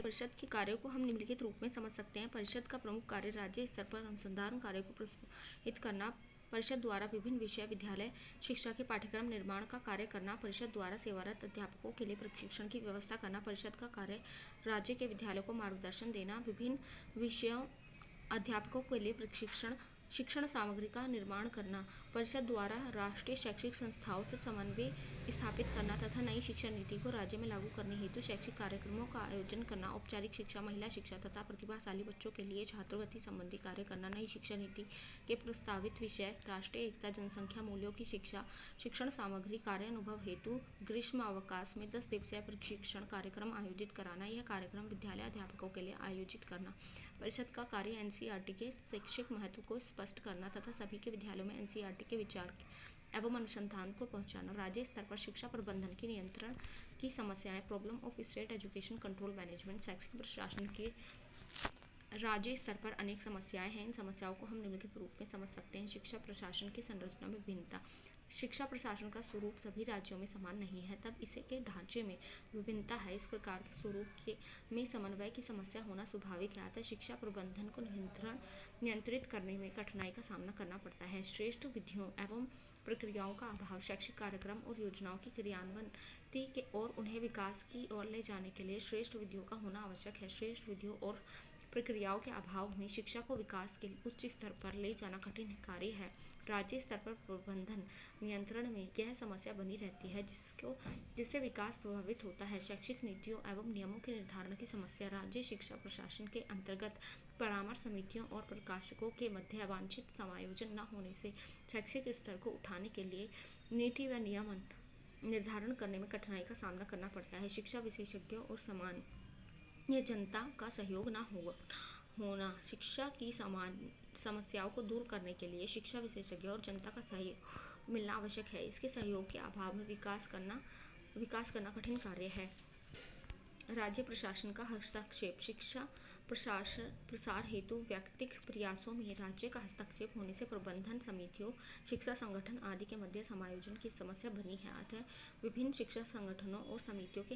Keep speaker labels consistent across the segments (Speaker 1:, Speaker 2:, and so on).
Speaker 1: परिषद के कार्यों को हम निम्नलिखित रूप में समझ सकते हैं। परिषद का प्रमुख कार्य राज्य स्तर पर अनुसंधान कार्य को प्रोत्साहित करना, परिषद द्वारा विभिन्न विषय विद्यालय शिक्षा के पाठ्यक्रम निर्माण का कार्य करना, परिषद द्वारा सेवारत अध्यापकों के लिए प्रशिक्षण की व्यवस्था करना, परिषद का कार्य राज्य के विद्यालयों को मार्गदर्शन देना, विभिन्न विषयों अध्यापकों के लिए प्रशिक्षण शिक्षण सामग्री का निर्माण करना, परिषद द्वारा राष्ट्रीय शैक्षिक संस्थाओं से समन्वय स्थापित करना तथा नई शिक्षा नीति को राज्य में लागू करने हेतु शैक्षिक कार्यक्रमों का आयोजन करना, औपचारिक शिक्षा, महिला शिक्षा तथा प्रतिभाशाली बच्चों के लिए छात्रवृत्ति संबंधी कार्य करना, नई शिक्षा नीति के प्रस्तावित विषय राष्ट्रीय एकता, जनसंख्या मूल्यों की शिक्षा, शिक्षण सामग्री कार्यानुभव हेतु ग्रीष्मावकाश में 10 दिवसीय प्रशिक्षण कार्यक्रम आयोजित कराना, यह कार्यक्रम विद्यालय अध्यापकों के लिए आयोजित करना। परिषद का कार्य एनसीईआरटी के शैक्षिक महत्व को स्पष्ट करना तथा सभी के विद्यालयों में एनसीईआरटी के विचार एवं अनुसंधान को पहुंचाना। राज्य स्तर पर शिक्षा प्रबंधन की नियंत्रण की समस्याएं, problem of state education control management. शैक्षिक प्रशासन की राज्य स्तर पर अनेक समस्याएं हैं। इन समस्याओं को हम निम्नलिखित रूप में समझ सकते हैं। शिक्षा प्रशासन की संरचना में भिन्नता। शिक्षा प्रशासन का स्वरूप सभी राज्यों में समान नहीं है, तब इसे के ढांचे में विभिन्नता है। इस प्रकार के स्वरूप में समन्वय की समस्या होना स्वाभाविक है, अतः शिक्षा प्रबंधन को नियंत्रित करने में कठिनाई का सामना करना पड़ता है। श्रेष्ठ विधियों एवं प्रक्रियाओं का अभाव। शैक्षिक कार्यक्रम और योजनाओं की क्रियान्वयन के और उन्हें विकास की ओर ले जाने के लिए श्रेष्ठ विधियों का होना आवश्यक है। श्रेष्ठ विधियों और प्रक्रियाओं के अभाव में शिक्षा को विकास के उच्च स्तर पर ले जाना कठिन कार्य है। राज्य स्तर पर प्रबंधन नियंत्रण में यह समस्या बनी रहती है, जिससे विकास प्रभावित होता है। शैक्षिक नीतियों एवं नियमों के निर्धारण की समस्या। राज्य शिक्षा प्रशासन के अंतर्गत परामर्श समितियों और प्रकाशकों के मध्य वांछित समायोजन न होने से शैक्षिक स्तर को उठाने के लिए नीति व नियमन निर्धारण करने में कठिनाई का सामना करना पड़ता है। शिक्षा विशेषज्ञों और सामान्य जनता का सहयोग न होना। शिक्षा की समस्याओं को दूर करने के लिए शिक्षा विशेषज्ञों और जनता का सहयोग मिलना आवश्यक है। इसके सहयोग के अभाव में विकास करना कठिन कार्य है। राज्य प्रशासन का हस्तक्षेप। शिक्षा प्रसार हेतु व्यक्तिगत प्रयासों में राज्य का हस्तक्षेप होने से प्रबंधन समितियों, शिक्षा संगठन आदि के मध्य समायोजन की समस्या बनी है, अतः विभिन्न शिक्षा संगठनों और समितियों के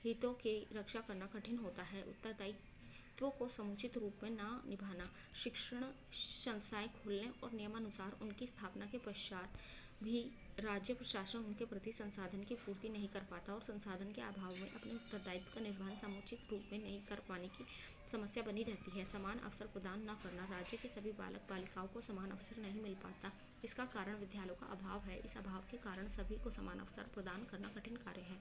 Speaker 1: हितों की रक्षा करना कठिन होता है। उत्तरदायित्वों को समुचित रूप में न निभाना। शिक्षण संस्थाएं खोलने और नियमानुसार उनकी स्थापना के पश्चात भी राज्य प्रशासन उनके प्रति संसाधन की पूर्ति नहीं कर पाता और संसाधन के अभाव में अपने उत्तरदायित्व का निर्वहन समुचित रूप में नहीं कर पाने की समस्या बनी रहती है। समान अवसर प्रदान न करना। राज्य के सभी बालक बालिकाओं को समान अवसर नहीं मिल पाता, इसका कारण विद्यालयों का अभाव है। इस अभाव के कारण सभी को समान अवसर प्रदान करना कठिन कार्य है।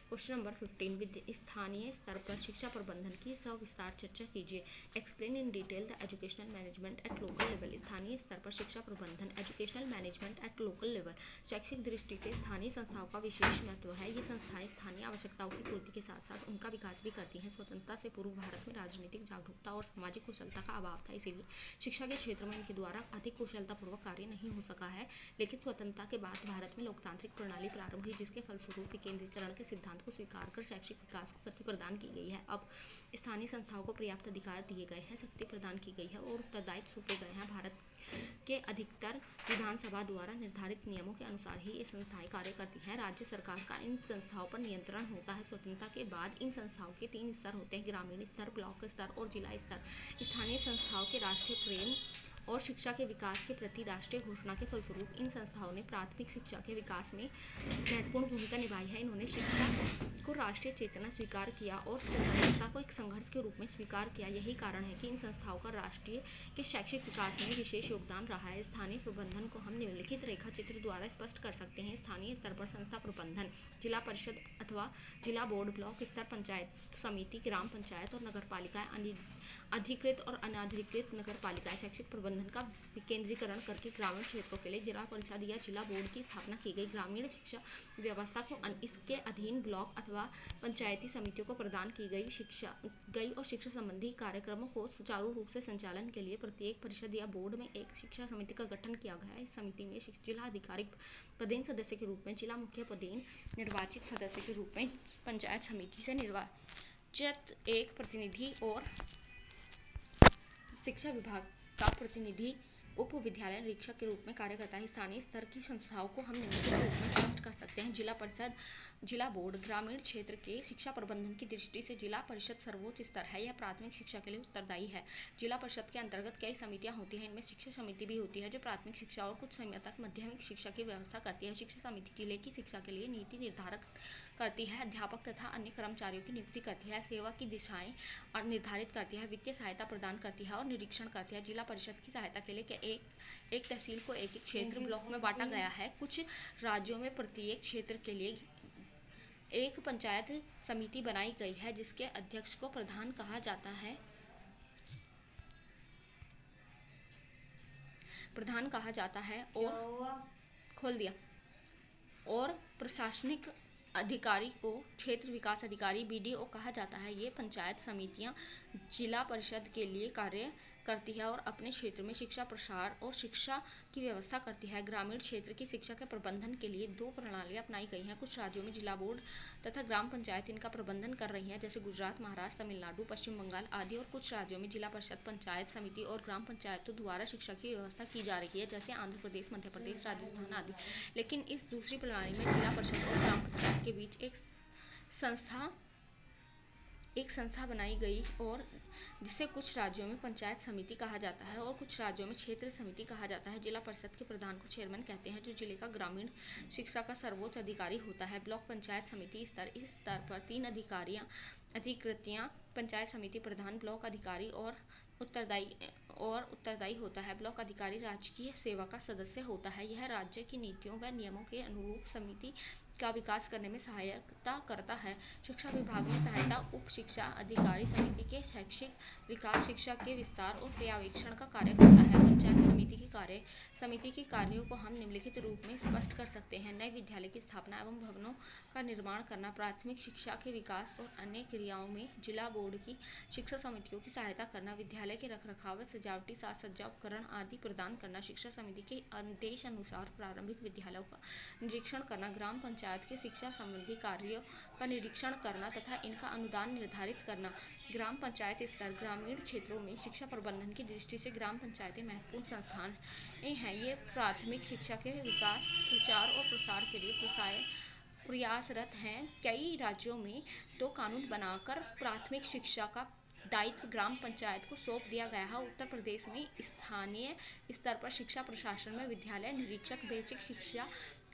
Speaker 1: क्वेश्चन नंबर 15, स्थानीय स्तर पर शिक्षा प्रबंधन की सविस्तार चर्चा कीजिए। Explain in detail the educational management at local level. स्थानीय स्तर पर शिक्षा प्रबंधन, educational management at local level. शैक्षिक दृष्टि से स्थानीय संस्थाओं का विशेष महत्व है। ये संस्थाएं स्थानीय आवश्यकताओं की पूर्ति के साथ साथ उनका विकास भी करती हैं। स्वतंत्रता से पूर्व भारत में राजनीतिक जागरूकता और सामाजिक कुशलता का अभाव था, इसीलिए शिक्षा के क्षेत्र में इनके द्वारा अधिक कुशलतापूर्वक कार्य नहीं हो सका है। लेकिन स्वतंत्रता के बाद भारत में लोकतांत्रिक प्रणाली प्रारंभ हुई, जिसके फलस्वरूप विकेंद्रीकरण के सिद्धांत को स्वीकार कर शैक्षिक विकास को गति प्रदान की गई है। अब स्थानीय संस्थाओं को पर्याप्त अधिकार दिए गए हैं, शक्ति प्रदान की गई है और उत्तरदायित्व सौंपे गए हैं। भारत के अधिकतर विधानसभा द्वारा निर्धारित नियमों के अनुसार ही ये संस्थाएं कार्य करती हैं। राज्य सरकार का इन संस्थाओं पर नियंत्रण होता है। स्वतंत्रता के बाद इन संस्थाओं के 3 स्तर होते हैं: ग्रामीण स्तर, ब्लॉक स्तर और जिला स्तर। स्थानीय संस्थाओं के राष्ट्रीय प्रेम और शिक्षा के विकास के प्रति राष्ट्रीय घोषणा के फलस्वरूप इन संस्थाओं ने प्राथमिक शिक्षा के विकास में महत्वपूर्ण भूमिका निभाई है। इन्होंने शिक्षा को राष्ट्रीय चेतना स्वीकार किया और स्वतंत्रता को एक संघर्ष के रूप में स्वीकार किया। यही कारण है कि इन संस्थाओं का राष्ट्रीय के शैक्षिक विकास में विशेष योगदान रहा है। स्थानीय प्रबंधन को हम निम्नलिखित रेखा चित्र द्वारा स्पष्ट कर सकते हैं। स्थानीय स्तर पर संस्था प्रबंधन, जिला परिषद अथवा जिला बोर्ड, ब्लॉक स्तर पंचायत समिति, ग्राम पंचायत और नगरपालिकाएं, अधिकृत और अनधिकृत नगरपालिकाएं। शैक्षिक प्रबंधन का विकेंद्रीकरण करके ग्रामीण क्षेत्रों के लिए जिला परिषद या जिला बोर्ड की स्थापना की गई। ग्रामीण शिक्षा व्यवस्था को इसके अधीन ब्लॉक अथवा पंचायती समितियों को प्रदान की गई और शिक्षा संबंधी कार्यक्रमों को सुचारू रूप से संचालन के लिए प्रत्येक परिषद या बोर्ड में एक शिक्षा समिति का गठन किया गया। इस समिति में जिला अधिकारी पदेन सदस्य के रूप में, जिला मुखिया पदेन निर्वाचित सदस्य के रूप में, पंचायत समिति से निर्वाचित एक प्रतिनिधि और शिक्षा विभाग का प्रतिनिधि उप विद्यालय निरीक्षक के रूप में कार्य करता है। स्थानीय स्तर की संस्थाओं को हम निम्नलिखित रूप में कर सकते हैं। जिला परिषद, जिला बोर्ड ग्रामीण क्षेत्र के शिक्षा प्रबंधन की दृष्टि से जिला परिषद सर्वोच्च स्तर है। यह प्राथमिक शिक्षा के लिए उत्तरदायी है। जिला परिषद के अंतर्गत कई समितियां होती हैं। इनमें शिक्षा समिति भी होती है जो प्राथमिक शिक्षा और कुछ समय तक माध्यमिक शिक्षा की व्यवस्था करती है। शिक्षा समिति जिले की शिक्षा के लिए नीति निर्धारित करती है, अध्यापक तथा अन्य कर्मचारियों की नियुक्ति करती है, सेवा की दिशाएं निर्धारित करती है, वित्तीय सहायता प्रदान करती है और निरीक्षण करती है। जिला परिषद की सहायता के लिए एक तहसील को एक क्षेत्र ब्लॉक में बांटा गया है। कुछ राज्यों में प्रत्येक क्षेत्र के लिए एक पंचायत समिति बनाई गई है जिसके अध्यक्ष को प्रधान कहा जाता है। और प्रशासनिक अधिकारी को क्षेत्र विकास अधिकारी BDO कहा जाता है। ये पंचायत समितियां जिला परिषद के लिए कार्य करती है और अपने क्षेत्र में शिक्षा प्रसार और शिक्षा की व्यवस्था करती है। ग्रामीण क्षेत्र की शिक्षा के प्रबंधन के लिए 2 प्रणालियां अपनाई गई हैं। कुछ राज्यों में जिला बोर्ड तथा ग्राम पंचायत इनका प्रबंधन कर रही हैं, जैसे गुजरात, महाराष्ट्र, तमिलनाडु, पश्चिम बंगाल आदि। और कुछ राज्यों में जिला परिषद, पंचायत समिति और ग्राम पंचायतों द्वारा शिक्षा की व्यवस्था की जा रही है, जैसे आंध्र प्रदेश, मध्य प्रदेश, राजस्थान आदि। लेकिन इस दूसरी प्रणाली में जिला परिषद और ग्राम पंचायत के बीच एक संस्था बनाई गई और जिसे कुछ राज्यों में पंचायत समिति कहा जाता है और कुछ राज्यों में क्षेत्र समिति कहा जाता है। जिला परिषद के प्रधान को चेयरमैन कहते हैं, जो जिले का ग्रामीण शिक्षा का सर्वोच्च अधिकारी होता है। ब्लॉक पंचायत समिति स्तर, इस स्तर पर 3 अधिकृतियां पंचायत समिति प्रधान, ब्लॉक अधिकारी और उत्तरदायी होता है। ब्लॉक अधिकारी राजकीय सेवा का सदस्य होता है। यह राज्य की नीतियों व नियमों के अनुरूप समिति का विकास करने में सहायता करता है। शिक्षा विभाग में सहायता उप शिक्षा अधिकारी समिति के शैक्षिक विकास, शिक्षा के विस्तार और पर्यवेक्षण का कार्य करता है। पंचायत समिति के कार्यों को हम निम्नलिखित रूप में स्पष्ट कर सकते हैं। नए विद्यालय की स्थापना एवं भवनों का निर्माण करना, प्राथमिक शिक्षा के विकास और अन्य क्रियाओं में जिला बोर्ड की शिक्षा समितियों की सहायता करना, विद्यालय के रखरखाव, सजावटी साज सज्जा उपकरण आदि प्रदान करना, शिक्षा समिति के आदेश अनुसार प्रारंभिक विद्यालयों का निरीक्षण करना, ग्राम पंचायत के शिक्षा संबंधी कार्यों का निरीक्षण करना तथा इनका अनुदान निर्धारित करना। ग्राम पंचायत स्तर, ग्रामीण क्षेत्रों में शिक्षा प्रबंधन की दृष्टि से ग्राम पंचायतें महत्वपूर्ण संस्थान हैं। ये प्राथमिक शिक्षा के विकास, प्रचार और प्रसार के लिए प्रयासरत हैं। कई राज्यों में तो कानून बनाकर प्राथमिक शिक्षा का दायित्व ग्राम पंचायत को सौंप दिया गया है। उत्तर प्रदेश में स्थानीय स्तर पर शिक्षा प्रशासन में विद्यालय निरीक्षक, बेसिक शिक्षा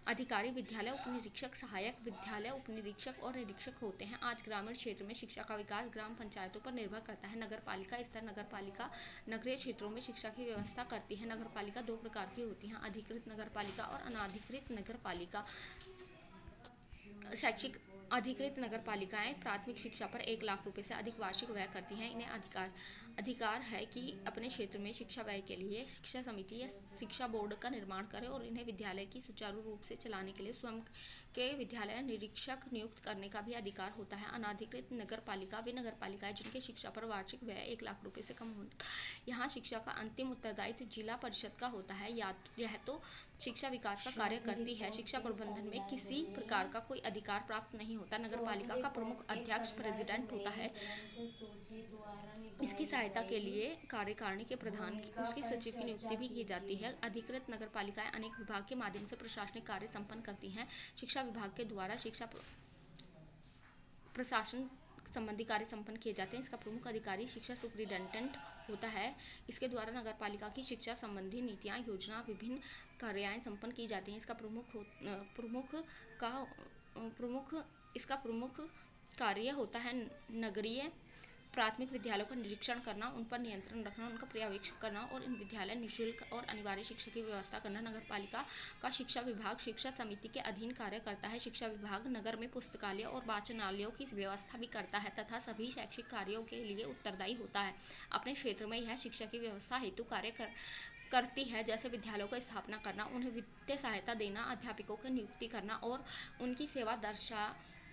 Speaker 1: अधिकारी, विद्यालय उपनिरीक्षक, सहायक विद्यालय उपनिरीक्षक और निरीक्षक होते हैं। आज ग्रामीण क्षेत्र में शिक्षा का विकास ग्राम पंचायतों पर निर्भर करता है। नगरपालिका स्तर, नगरपालिका नगरीय क्षेत्रों में शिक्षा की व्यवस्था करती है। नगरपालिका 2 प्रकार की होती हैं, अधिकृत नगरपालिका और अनाधिकृत नगरपालिका। शैक्षिक अधिकृत नगरपालिकाएं प्राथमिक शिक्षा पर 1 लाख रुपए से अधिक वार्षिक व्यय करती हैं। इन्हें अधिकार है कि अपने क्षेत्र में शिक्षा व्यय के लिए शिक्षा समिति या शिक्षा बोर्ड का निर्माण करें और इन्हें विद्यालय की सुचारू रूप से चलाने के लिए स्वयं के विद्यालय निरीक्षक नियुक्त करने का भी अधिकार होता है। अनाधिकृत नगरपालिका वे नगरपालिकाएं जिनके शिक्षा पर वार्षिक व्यय 1 लाख रुपए से कम होता है। यहाँ शिक्षा का अंतिम उत्तरदायित्व जिला परिषद का होता है। यह तो शिक्षा विकास का कार्य करती है। शिक्षा प्रबंधन में किसी प्रकार का कोई अधिकार प्राप्त नहीं होता। नगरपालिका का प्रमुख अध्यक्ष प्रेसिडेंट होता है। इसकी सहायता के लिए कार्यकारिणी के प्रधान उसके सचिव की नियुक्ति भी की जाती है। अधिकृत नगरपालिकाएं अनेक विभाग के माध्यम से प्रशासनिक कार्य संपन्न करती हैं। शिक्षा विभाग के द्वारा शिक्षा प्रशासन संबंधी कार्य संपन्न किए जाते हैं। इसका प्रमुख अधिकारी शिक्षा सुपरिटेंडेंट होता है। इसके द्वारा नगरपालिका की शिक्षा संबंधी नीतियां, योजना, विभिन्न कार्याएं संपन्न की जाती हैं। इसका प्रमुख कार्य होता है नगरीय प्राथमिक विद्यालयों का निरीक्षण करना, उन पर नियंत्रण रखना, उनका पर्यवेक्षण करना और इन विद्यालय निःशुल्क और अनिवार्य शिक्षा की व्यवस्था करना। नगरपालिका का शिक्षा विभाग शिक्षा समिति के अधीन कार्य करता है। शिक्षा विभाग नगर में पुस्तकालय और वाचनालयों की व्यवस्था भी करता है तथा सभी शैक्षिक कार्यों के लिए उत्तरदायी होता है। अपने क्षेत्र में यह शिक्षा की व्यवस्था हेतु कार्य करती है, जैसे विद्यालयों की स्थापना करना, उन्हें वित्तीय सहायता देना, अध्यापकों की नियुक्ति करना और उनकी सेवा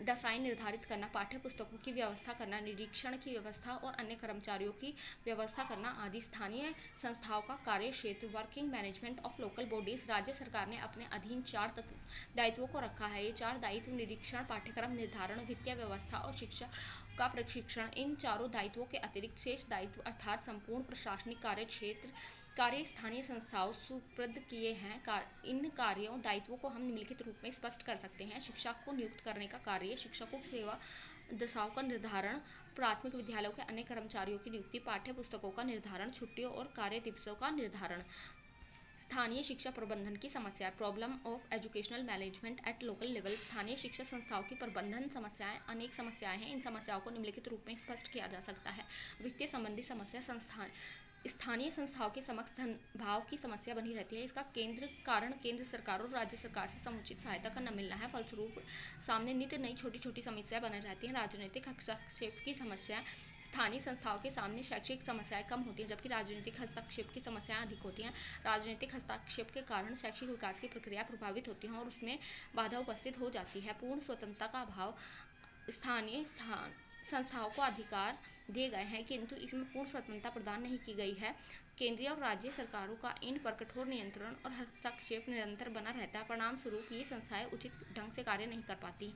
Speaker 1: दशाएं निर्धारित करना, पाठ्य पुस्तकों की व्यवस्था करना, निरीक्षण की व्यवस्था और अन्य कर्मचारियों की व्यवस्था करना आदि। स्थानीय संस्थाओं का कार्य क्षेत्र, working management of local bodies. राज्य सरकार ने अपने अधीन 4 दायित्वों को रखा है। ये 4 दायित्व निरीक्षण, पाठ्यक्रम निर्धारण, वित्तीय व्यवस्था और शिक्षा का प्रशिक्षण। इन चारों दायित्वों के अतिरिक्त शेष दायित्व अर्थात संपूर्ण प्रशासनिक कार्य क्षेत्र कार्य स्थानीय संस्थाओं सुपुर्द किए हैं। इन कार्यों दायित्वों को हम निम्नलिखित रूप में स्पष्ट कर सकते हैं। शिक्षक को नियुक्त करने का कार्य, शिक्षकों की सेवा दशाओं का निर्धारण, प्राथमिक विद्यालयों के अन्य कर्मचारियों की नियुक्ति, पाठ्य पुस्तकों का निर्धारण, छुट्टियों और कार्य दिवसों का निर्धारण। स्थानीय शिक्षा प्रबंधन की समस्या, problem of educational management at local level. स्थानीय शिक्षा संस्थाओं की प्रबंधन समस्याएं अनेक समस्याएं हैं। इन समस्याओं को निम्नलिखित रूप में स्पष्ट किया जा सकता है। वित्तीय संबंधी समस्या, स्थानीय संस्थाओं के समक्ष धन भाव की समस्या बनी रहती है। इसका कारण केंद्र सरकार और राज्य सरकार से समुचित सहायता का न मिलना है। फलस्वरूप सामने नित्य नई छोटी छोटी समस्याएं बनी रहती हैं। राजनीतिक हस्तक्षेप की समस्या, स्थानीय संस्थाओं के सामने शैक्षिक समस्याएं कम होती हैं जबकि राजनीतिक हस्तक्षेप की समस्याएं अधिक होती हैं। राजनीतिक हस्तक्षेप के कारण शैक्षिक विकास की प्रक्रिया प्रभावित होती है और उसमें बाधा उपस्थित हो जाती है। पूर्ण स्वतंत्रता का अभाव, स्थानीय संस्थाओं को अधिकार दिए गए हैं किंतु इसमें पूर्ण स्वतंत्रता प्रदान नहीं की गई है। केंद्रीय और राज्य सरकारों का इन पर कठोर नियंत्रण और हस्तक्षेप निरंतर बना रहता है। परिणाम स्वरूप ये संस्थाएं उचित ढंग से कार्य नहीं कर पाती।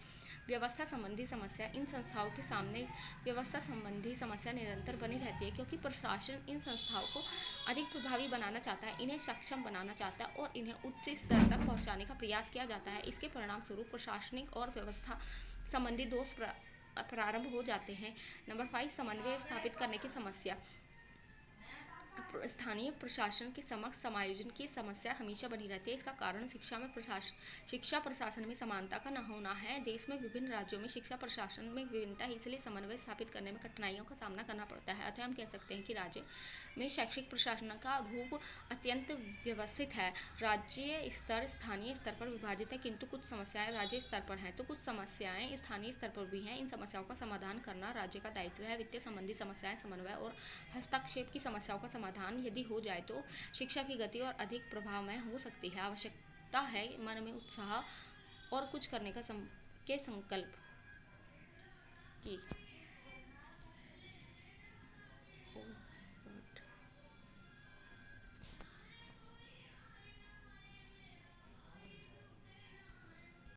Speaker 1: व्यवस्था संबंधी समस्या, इन संस्थाओं के सामने व्यवस्था संबंधी समस्या निरंतर बनी रहती है क्योंकि प्रशासन इन संस्थाओं को अधिक प्रभावी बनाना चाहता है, इन्हें सक्षम बनाना चाहता है और इन्हें उच्च स्तर तक पहुंचाने का प्रयास किया जाता है। इसके परिणाम स्वरूप प्रशासनिक और व्यवस्था संबंधी दोष प्रारंभ हो जाते हैं। नंबर 5, समन्वय स्थापित करने की समस्या। स्थानीय प्रशासन के समक्ष समायोजन की समस्या हमेशा बनी रहती है। इसका कारण शिक्षा प्रशासन में समानता का न होना है। देश में विभिन्न राज्यों में शिक्षा प्रशासन में विभिन्नता है, इसलिए समन्वय स्थापित करने में कठिनाइयों का सामना करना पड़ता है। अतः हम कह सकते हैं कि राज्य में शैक्षिक प्रशासन का रूप अत्यंत व्यवस्थित है। राज्य स्तर स्थानीय स्तर पर विभाजित है किंतु कुछ समस्याएं राज्य स्तर पर हैं तो कुछ समस्याएं स्थानीय स्तर पर भी हैं। इन समस्याओं का समाधान करना राज्य का दायित्व है। वित्तीय संबंधी समस्याएं, समन्वय और हस्तक्षेप की समस्याओं का समाधान यदि हो जाए तो शिक्षा की गति और अधिक प्रभावमय हो सकती है। आवश्यकता है मन में उत्साह और कुछ करने का संकल्प की।